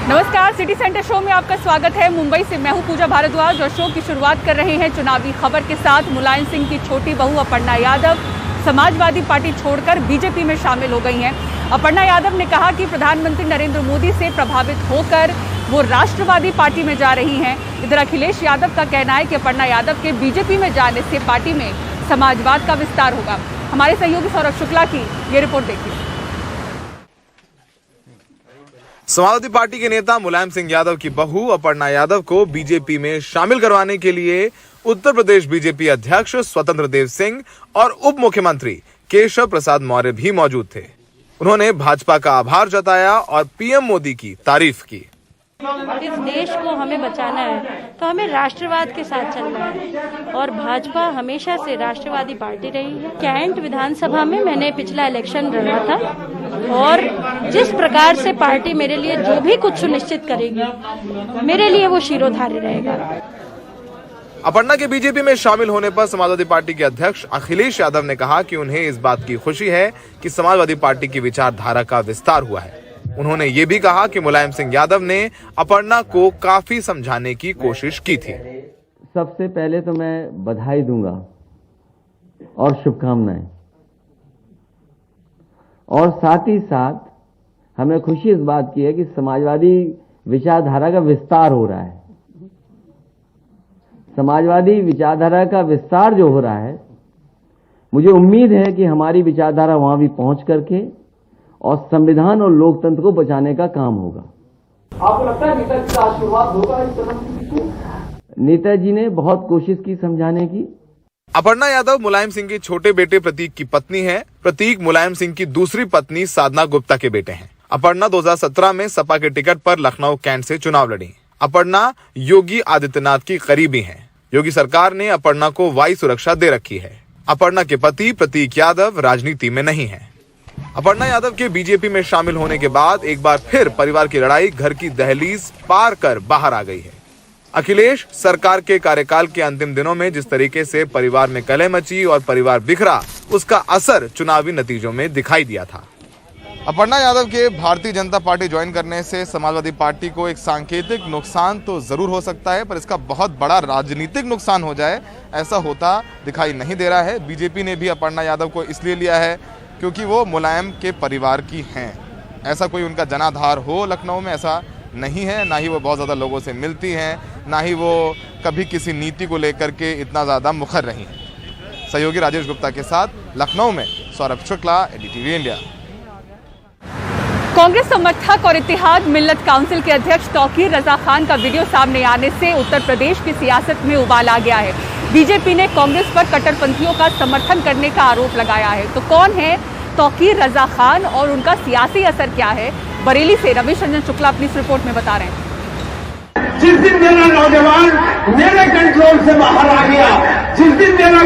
नमस्कार, city centre show में आपका स्वागत है। मुंबई से मैं हूं पूजा भारद्वाज और शो की शुरुआत कर रहे हैं चुनावी खबर के साथ। मुलायम सिंह की छोटी बहू अपर्णा यादव समाजवादी पार्टी छोड़कर बीजेपी में शामिल हो गई हैं। अपर्णा यादव ने कहा कि प्रधानमंत्री नरेंद्र मोदी से प्रभावित होकर वो राष्ट्रवादी पार्टी में जा रही हैं। इधर अखिलेश यादव का कहना है कि अपर्णा यादव के बीजेपी में जाने से पार्टी में समाजवाद का विस्तार होगा। हमारे सहयोगी सौरभ शुक्ला की ये रिपोर्ट देखिए। समाजवादी पार्टी के नेता मुलायम सिंह यादव की बहू अपर्णा यादव को बीजेपी में शामिल करवाने के लिए उत्तर प्रदेश बीजेपी अध्यक्ष स्वतंत्र देव सिंह और उप मुख्यमंत्री केशव प्रसाद मौर्य भी मौजूद थे। उन्होंने भाजपा का आभार जताया और पीएम मोदी की तारीफ की। इस देश को हमें बचाना है तो हमें राष्ट्रवाद के साथ चलना है और भाजपा हमेशा से राष्ट्रवादी पार्टी रही है। कैंट विधानसभा में मैंने पिछला इलेक्शन लड़ा था और जिस प्रकार से पार्टी मेरे लिए जो भी कुछ सुनिश्चित करेगी मेरे लिए वो शिरोधार्य रहेगा। अपर्णा के बीजेपी में शामिल होने पर समाजवादी पार्टी के अध्यक्ष अखिलेश यादव ने कहा कि उन्हें इस बात की खुशी है कि समाजवादी पार्टी की विचारधारा का विस्तार हुआ है। उन्होंने ये भी कहा कि मुलायम सिंह यादव ने अपर्णा को काफी समझाने की कोशिश की थी। सबसे पहले तो मैं बधाई दूंगा और शुभकामनाएं, और साथ ही साथ हमें खुशी इस बात की है कि समाजवादी विचारधारा का विस्तार हो रहा है। समाजवादी विचारधारा का विस्तार जो हो रहा है, मुझे उम्मीद है कि हमारी विचारधारा वहां भी पहुंच करके और संविधान और लोकतंत्र को बचाने का काम होगा। आपको लगता है नेताजी का आशीर्वाद होगा इस तरह? नेताजी ने बहुत कोशिश की समझाने की। अपर्णा यादव मुलायम सिंह के छोटे बेटे प्रतीक की पत्नी है। प्रतीक मुलायम सिंह की दूसरी पत्नी साधना गुप्ता के बेटे हैं। अपर्णा 2017 में सपा के टिकट पर लखनऊ कैंट से चुनाव लड़ी। अपर्णा योगी आदित्यनाथ की करीबी हैं। योगी सरकार ने अपर्णा को वायु सुरक्षा दे रखी है। अपर्णा के पति प्रतीक यादव राजनीति में नहीं है। अपर्णा यादव के बीजेपी में शामिल होने के बाद एक बार फिर परिवार की लड़ाई घर की दहलीज पार कर बाहर आ गई है। अखिलेश सरकार के कार्यकाल के अंतिम दिनों में जिस तरीके से परिवार में कलह मची और परिवार बिखरा, उसका असर चुनावी नतीजों में दिखाई दिया था। अपर्णा यादव के भारतीय जनता पार्टी ज्वाइन करने से समाजवादी पार्टी को एक सांकेतिक नुकसान तो जरूर हो सकता है, पर इसका बहुत बड़ा राजनीतिक नुकसान हो जाए ऐसा होता दिखाई नहीं दे रहा है। बीजेपी ने भी अपर्णा यादव को इसलिए लिया है क्योंकि वो मुलायम के परिवार की हैं। ऐसा कोई उनका जनाधार हो लखनऊ में, ऐसा नहीं है। ना ही वो बहुत ज़्यादा लोगों से मिलती हैं, ना ही वो कभी किसी नीति को लेकर के इतना ज़्यादा मुखर रही हैं। सहयोगी राजेश गुप्ता के साथ लखनऊ में सौरभ शुक्ला, एडीटीवी इंडिया। कांग्रेस समर्थक और इत्तेहाद मिल्लत काउंसिल के अध्यक्ष तौकीर रजा खान का वीडियो सामने आने से उत्तर प्रदेश की सियासत में उबाल आ गया है। बीजेपी ने कांग्रेस पर कट्टरपंथियों का समर्थन करने का आरोप लगाया है। तो कौन है तौकीर रजा खान और उनका सियासी असर क्या है? बरेली से रमेश रंजन शुक्ला अपनी इस रिपोर्ट में बता रहे हैं। जिस दिन मेरा नौजवान मेरे कंट्रोल से बाहर आ गया, जिस दिन मेरा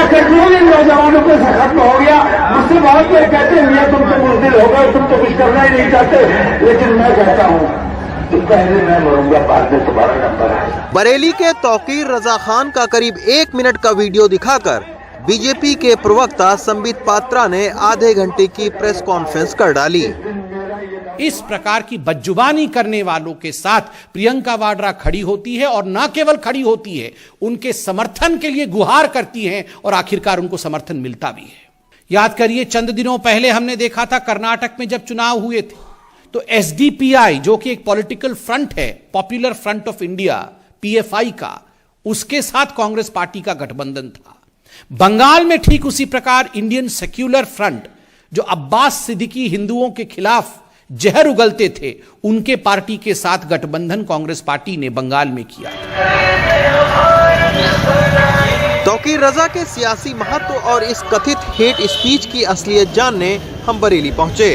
कंट्रोल इन नौजवानों पे से खत्म हो गया, मुझसे बहुत लोग कहते हैं तुम तो बुज़दिल हो गए, तुम तो कुछ करना ही नहीं चाहते, लेकिन मैं कहता हूँ तो पहले मैं मरूंगा, बाद में तुम्हारा नंबर है। बरेली के तौकीर रजा खान का करीब 1 मिनट का वीडियो दिखाकर बीजेपी के प्रवक्ता संबित पात्रा ने आधे घंटे की प्रेस कॉन्फ्रेंस कर डाली। इस प्रकार की बदजुबानी करने वालों के साथ प्रियंका वाड्रा खड़ी होती है और न केवल खड़ी होती है, उनके समर्थन के लिए गुहार करती हैं और आखिरकार उनको समर्थन मिलता भी है। याद करिए, चंद दिनों पहले हमने देखा था कर्नाटक में जब चुनाव हुए थे तो एसडीपीआई, जो कि एक पॉलिटिकल फ्रंट है, popular front of India PFI का, उसके साथ कांग्रेस पार्टी का गठबंधन था। बंगाल में ठीक उसी प्रकार इंडियन सेक्युलर फ्रंट, जो अब्बास सिद्दीकी हिंदुओं के खिलाफ जहर उगलते थे, उनके पार्टी के साथ गठबंधन कांग्रेस पार्टी ने बंगाल में किया। तौकीर रजा के सियासी महत्व और इस कथित हेट स्पीच की असलियत जानने हम बरेली पहुंचे।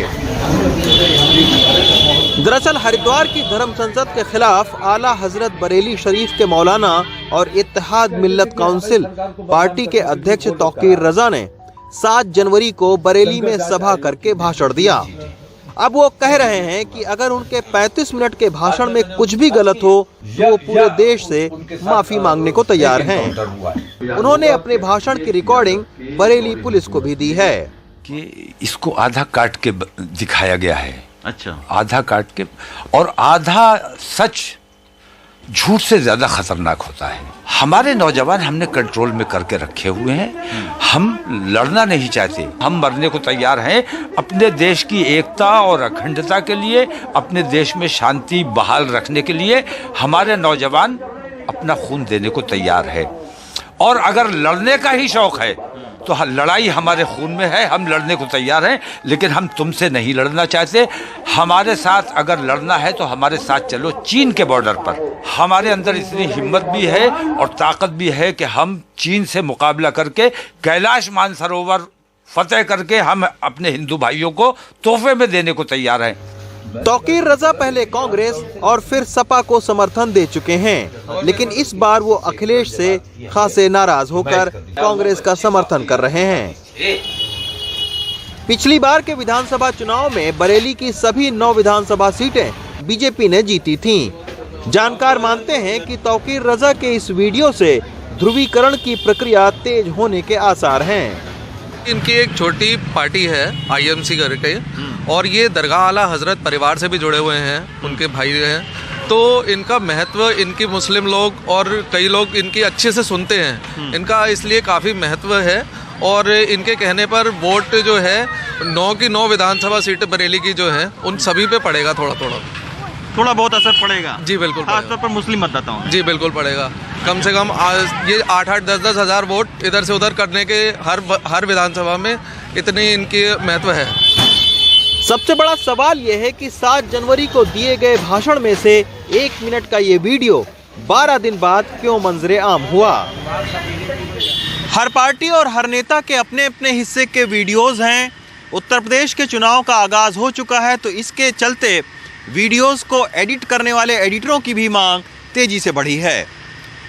दरअसल हरिद्वार की धर्म संसद के खिलाफ आला हजरत बरेली शरीफ के मौलाना और इत्तेहाद मिल्लत काउंसिल पार्टी के अध्यक्ष तौकीर रजा ने 7 जनवरी को बरेली में सभा करके भाषण दिया। अब वो कह रहे हैं कि अगर उनके 35 मिनट के भाषण में कुछ भी गलत हो तो वो पूरे देश से माफी मांगने को तैयार हैं। उन्होंने अपने भाषण की रिकॉर्डिंग बरेली पुलिस को भी दी है कि इसको आधा काट के दिखाया गया है अच्छा, आधा काट के, और आधा सच झूठ से ज्यादा खतरनाक होता है। हमारे नौजवान हमने कंट्रोल में करके रखे हुए हैं। हम लड़ना नहीं चाहते, हम मरने को तैयार हैं अपने देश की एकता और अखंडता के लिए, अपने देश में शांति बहाल रखने के लिए हमारे नौजवान अपना खून देने को तैयार है। और अगर लड़ने का ही शौक है तो लड़ाई हमारे खून में है, हम लड़ने को तैयार हैं, लेकिन हम तुमसे नहीं लड़ना चाहते। हमारे साथ अगर लड़ना है तो हमारे साथ चलो चीन के बॉर्डर पर। हमारे अंदर इतनी हिम्मत भी है और ताकत भी है कि हम चीन से मुकाबला करके कैलाश मानसरोवर फतेह करके हम अपने हिंदू भाइयों को तोहफे में देने को तैयार हैं। तौकीर रजा पहले कांग्रेस और फिर सपा को समर्थन दे चुके हैं, लेकिन इस बार वो अखिलेश से खासे नाराज होकर कांग्रेस का समर्थन कर रहे हैं। पिछली बार के विधानसभा चुनाव में बरेली की सभी 9 विधानसभा सीटें बीजेपी ने जीती थीं। जानकार मानते हैं कि तौकीर रजा के इस वीडियो से ध्रुवीकरण की प्रक्रिया तेज होने के आसार हैं। इनकी एक छोटी पार्टी है IMC करके, और ये दरगाह आला हजरत परिवार से भी जुड़े हुए हैं, उनके भाई हैं, तो इनका महत्व इनकी मुस्लिम लोग और कई लोग इनकी अच्छे से सुनते हैं, इनका इसलिए काफ़ी महत्व है। और इनके कहने पर वोट जो है 9 की 9 विधानसभा सीटें बरेली की जो हैं उन सभी पे पड़ेगा, थोड़ा बहुत असर पड़ेगा। जी बिल्कुल, खासतौर पर मुस्लिम मतदाताओं। जी बिल्कुल पड़ेगा। कम से कम ये 8-8, 10-10 हज़ार वोट इधर से उधर करने के हर विधानसभा में इतनी इनकी महत्व है। सबसे बड़ा सवाल यह है कि 7 जनवरी को दिए गए भाषण में से 1 मिनट का ये वीडियो 12 दिन बाद क्यों मंजरे आम हुआ। हर पार्टी और हर नेता के अपने अपने हिस्से के वीडियोस हैं। उत्तर प्रदेश के चुनाव का आगाज हो चुका है, तो इसके चलते वीडियोस को एडिट करने वाले एडिटरों की भी मांग तेजी से बढ़ी है।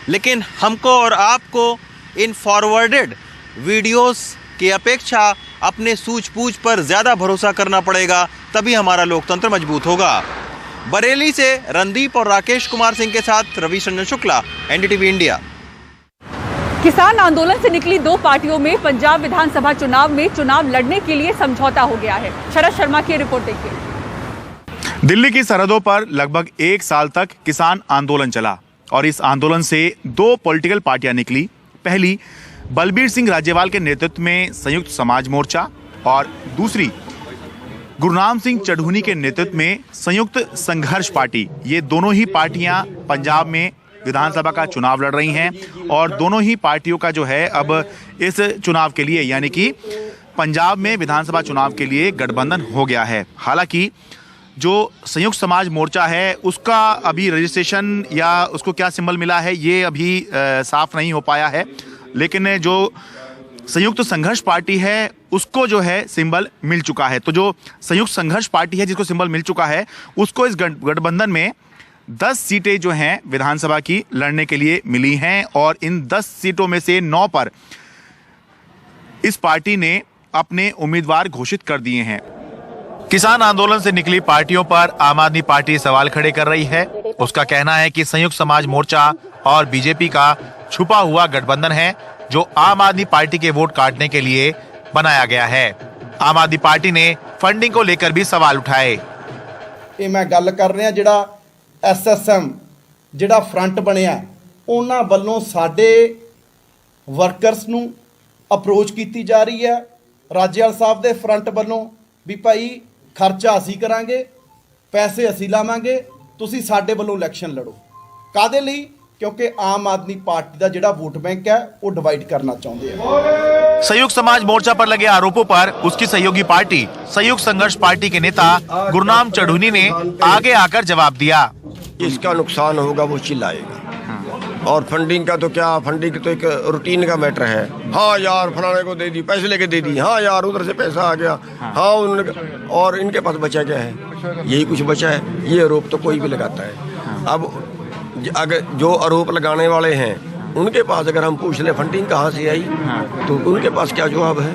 लेकिन हमको और आपको इन फॉरवर्डेड वीडियोस की अपेक्षा अपने सूझबूझ पर ज़्यादा भरोसा करना पड़ेगा, तभी हमारा लोकतंत्र मजबूत होगा। बरेली से रणदीप और राकेश कुमार सिंह के साथ रविशंकर शुक्ला, NDTV इंडिया। किसान आंदोलन से निकली 2 पार्टियों में पंजाब विधानसभा चुनाव में चुनाव लड़ने के लिए समझौता हो गया है। शरद शर्मा की रिपोर्ट देखिए। दिल्ली की सरहदों पर लगभग 1 साल तक किसान आंदोलन चला और इस आंदोलन से 2 पॉलिटिकल पार्टियां निकली। पहली बलबीर सिंह राजेवाल के नेतृत्व में संयुक्त समाज मोर्चा और दूसरी गुरनाम सिंह चढ़ूनी के नेतृत्व में संयुक्त संघर्ष पार्टी। ये दोनों ही पार्टियां पंजाब में विधानसभा का चुनाव लड़ रही हैं और दोनों ही पार्टियों का जो है अब इस चुनाव के लिए, यानी कि पंजाब में विधानसभा चुनाव के लिए गठबंधन हो गया है। हालांकि जो संयुक्त समाज मोर्चा है उसका अभी रजिस्ट्रेशन या उसको क्या सिंबल मिला है ये अभी साफ नहीं हो पाया है, लेकिन जो संयुक्त संघर्ष पार्टी है उसको जो है सिंबल मिल चुका है। तो जो संयुक्त संघर्ष पार्टी है जिसको सिंबल मिल चुका है उसको इस गठबंधन में 10 सीटें जो हैं विधानसभा की लड़ने के लिए मिली हैं और इन 10 सीटों में से 9 पर इस पार्टी ने अपने उम्मीदवार घोषित कर दिए हैं। किसान आंदोलन से निकली पार्टियों पर आम आदमी पार्टी सवाल खड़े कर रही है। उसका कहना है कि संयुक्त समाज मोर्चा और बीजेपी का छुपा हुआ गठबंधन है जो आम आदमी पार्टी के वोट काटने के लिए बनाया गया है। आम आदमी पार्टी ने फंडिंग को लेकर भी सवाल उठाए। ये मैं गल कर रहा जिहड़ा SSM जिहड़ा फ्रंट बनिया उन्हां वल्लों साडे वर्करस नूं अप्रोच कीती जा रही है राज्यपाल साहब दे फ्रंट वल्लों भी भाई खर्चा असीं करांगे, पैसे असीं लावांगे, तुसीं साडे वल्लों इलैक्शन लड़ो। कादे लई? क्योंकि आम आदमी पार्टी का जिहड़ा वोट बैंक है वो डिवाइड करना चाहते हैं। संयुक्त समाज मोर्चा पर लगे आरोपों पर उसकी सहयोगी पार्टी संयुक्त संघर्ष पार्टी के नेता गुरनाम चढ़ूनी ने आगे आकर जवाब दिया। इसका नुकसान होगा वो चिल्लाएगा, और फंडिंग का तो क्या, फंडिंग तो एक रूटीन का मैटर है। हाँ यार फलाने को दे दी, पैसे लेके दे दी, हाँ यार उधर से पैसा आ गया, हाँ उन्होंने, और इनके पास बचा क्या है? यही कुछ बचा है। ये आरोप तो कोई भी लगाता है। अब अगर जो आरोप लगाने वाले हैं उनके पास अगर हम पूछ ले फंडिंग कहाँ से आई तो उनके पास क्या जवाब है?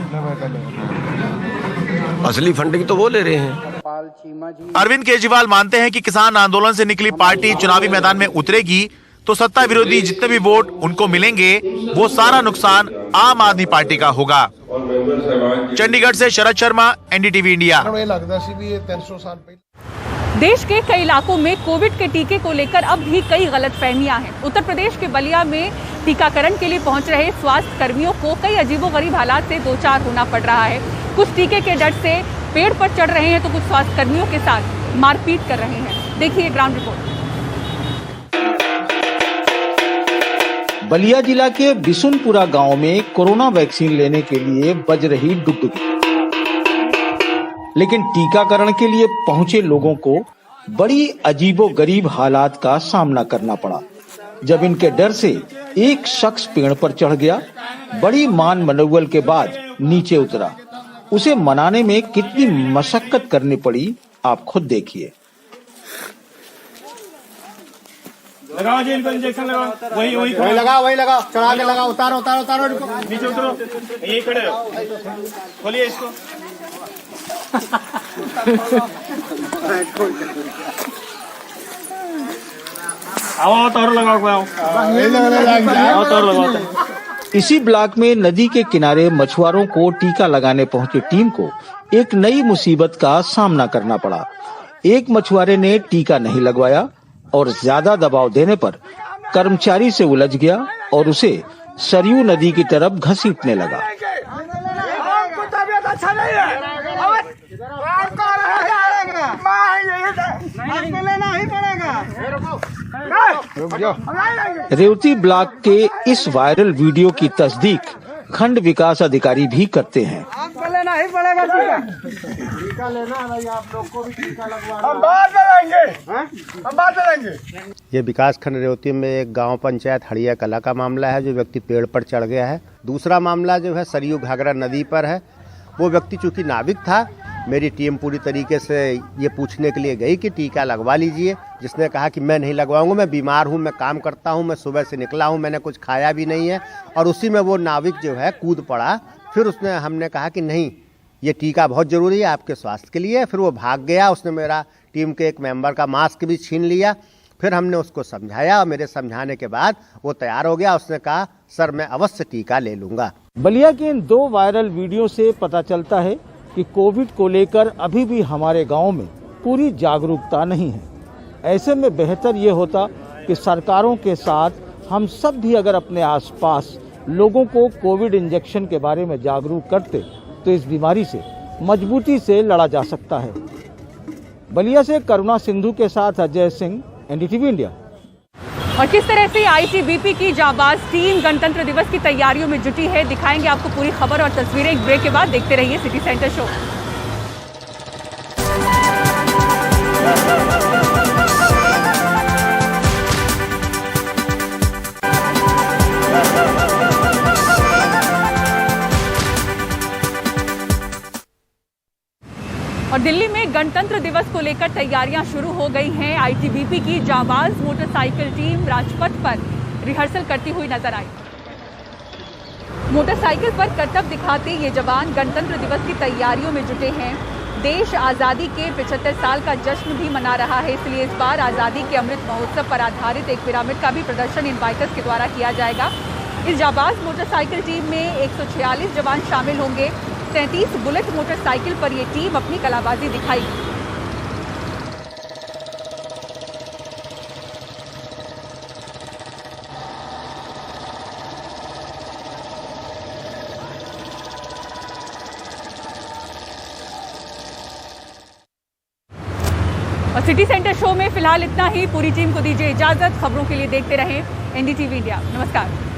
असली फंडिंग तो वो ले रहे हैं। अरविंद केजरीवाल मानते हैं कि किसान आंदोलन से निकली पार्टी चुनावी मैदान में उतरेगी तो सत्ता विरोधी जितने भी वोट उनको मिलेंगे वो सारा नुकसान आम आदमी पार्टी का होगा। चंडीगढ़ से शरद शर्मा, एनडीटीवी इंडिया। देश के कई इलाकों में कोविड के टीके को लेकर अब भी कई गलतफहमियां हैं। उत्तर प्रदेश के बलिया में टीकाकरण के लिए पहुंच रहे स्वास्थ्य कर्मियों को कई अजीबोगरीब हालात से दो चार होना पड़ रहा है। कुछ टीके के डर से पेड़ पर चढ़ रहे हैं तो कुछ स्वास्थ्य कर्मियों के साथ मारपीट कर रहे हैं। देखिए ग्राउंड रिपोर्ट। बलिया जिला के बिशुनपुरा गांव में कोरोना वैक्सीन लेने के लिए बज रही डुगडुगी, लेकिन टीकाकरण के लिए पहुंचे लोगों को बड़ी अजीबोगरीब हालात का सामना करना पड़ा। जब इनके डर से एक शख्स पेड़ पर चढ़ गया, बड़ी मान मनौवल के बाद नीचे उतरा। उसे मनाने में कितनी मशक्कत करनी पड़ी आप खुद देखिए। लगाओ जी, इनको इंजेक्शन लगाओ। वही लगाओ, चढ़ा के लगाओ। उतारो नीचे उतरो, यही खड़े हो, खोलिए इसको। आओ तो लगाओ, इसी ब्लॉक में नदी के किनारे मछुआरों को टीका लगाने पहुंची टीम को एक नई मुसीबत का सामना करना पड़ा। एक मछुआरे ने टीका नहीं लगवाया और ज्यादा दबाव देने पर कर्मचारी से उलझ गया और उसे सरयू नदी की तरफ घसीटने लगा। रेवती ब्लॉक के इस वायरल वीडियो की तस्दीक खंड विकास अधिकारी भी करते हैं। लेना ही पड़ेगा टीका लेना है भाई, आप लोग को भी टीका लगवाना। हम बाद में लेंगे। ये विकास खंड रेवती में एक गांव पंचायत हड़िया कला का मामला है, जो व्यक्ति पेड़ पर चढ़ गया है। दूसरा मामला जो है सरयू घाघरा नदी पर है। वो व्यक्ति चूंकि नाविक था, मेरी टीम पूरी तरीके से ये पूछने के लिए गई कि टीका लगवा लीजिए। जिसने कहा कि मैं नहीं लगवाऊंगा, मैं बीमार हूं, मैं काम करता हूं, मैं सुबह से निकला हूं, मैंने कुछ खाया भी नहीं है। और उसी में वो नाविक जो है कूद पड़ा। फिर हमने कहा कि नहीं, ये टीका बहुत जरूरी है आपके स्वास्थ्य के लिए। फिर वो भाग गया। उसने मेरा टीम के एक मेंबर का मास्क भी छीन लिया। फिर हमने उसको समझाया और मेरे समझाने के बाद वो तैयार हो गया। उसने कहा सर मैं अवश्य टीका ले लूंगा। बलिया के इन दो वायरल वीडियो से पता चलता है कि कोविड को लेकर अभी भी हमारे गांव में पूरी जागरूकता नहीं है। ऐसे में बेहतर ये होता कि सरकारों के साथ हम सब भी अगर अपने आसपास लोगों को कोविड इंजेक्शन के बारे में जागरूक करते तो इस बीमारी से मजबूती से लड़ा जा सकता है। बलिया से करुणा सिंधु के साथ अजय सिंह, एनडीटीवी इंडिया। और किस तरह से आईटीबीपी की जाबाज टीम गणतंत्र दिवस की तैयारियों में जुटी है, दिखाएंगे आपको पूरी खबर और तस्वीरें एक ब्रेक के बाद। देखते रहिए सिटी सेंटर शो। और दिल्ली में गणतंत्र दिवस को लेकर तैयारियां शुरू हो गई हैं। आईटीबीपी की जाबाज मोटरसाइकिल टीम राजपथ पर रिहर्सल करती हुई नजर आई। मोटरसाइकिल पर करतब दिखाते ये जवान गणतंत्र दिवस की तैयारियों में जुटे हैं। देश आज़ादी के 75 साल का जश्न भी मना रहा है, इसलिए इस बार आज़ादी के अमृत महोत्सव पर आधारित एक पिरामिड का भी प्रदर्शन इन बाइकर्स के द्वारा किया जाएगा। इस जाबाज मोटरसाइकिल टीम में 146 जवान शामिल होंगे। 33 बुलेट मोटरसाइकिल पर ये टीम अपनी कलाबाजी दिखाएगी। और सिटी सेंटर शो में फिलहाल इतना ही। पूरी टीम को दीजिए इजाजत। खबरों के लिए देखते रहें एनडीटीवी इंडिया। नमस्कार।